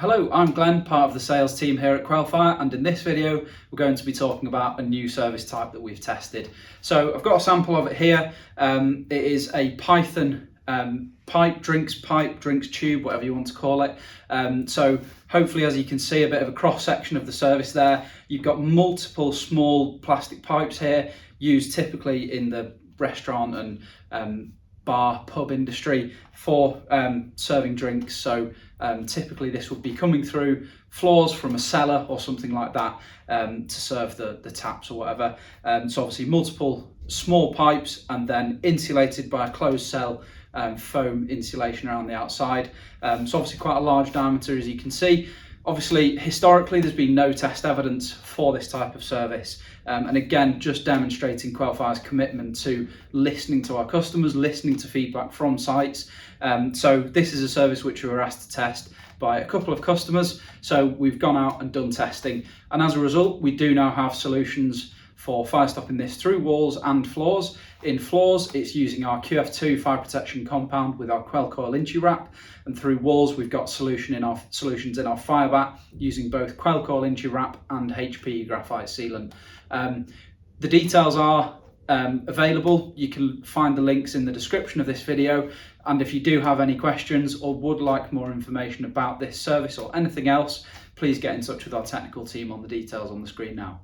Hello, I'm Glenn, part of the sales team here at Quelfire, and in this video we're going to be talking about a new service type that we've tested. So I've got a sample of it here. It is a Python pipe, drinks tube, whatever you want to call it. So hopefully, as you can see, a bit of a cross section of the service there. You've got multiple small plastic pipes here, used typically in the restaurant and bar, pub industry for serving drinks. So typically this would be coming through floors from a cellar or something like that to serve the taps or whatever. So obviously multiple small pipes and then insulated by a closed cell foam insulation around the outside. So obviously quite a large diameter, as you can see. Obviously, historically, there's been no test evidence for this type of service. And again, just demonstrating Quelfire's commitment to listening to our customers, listening to feedback from sites. So this is a service which we were asked to test by a couple of customers. So we've gone out and done testing. And as a result, we do now have solutions for fire stopping this through walls and floors. In floors, it's using our QF2 fire protection compound with our Quelcoil Inchi-Wrap, and through walls, we've got solutions in our Firebat using both Quelcoil Inchi-Wrap and HPE graphite sealant. The details are available. You can find the links in the description of this video, and if you do have any questions or would like more information about this service or anything else, please get in touch with our technical team on the details on the screen now.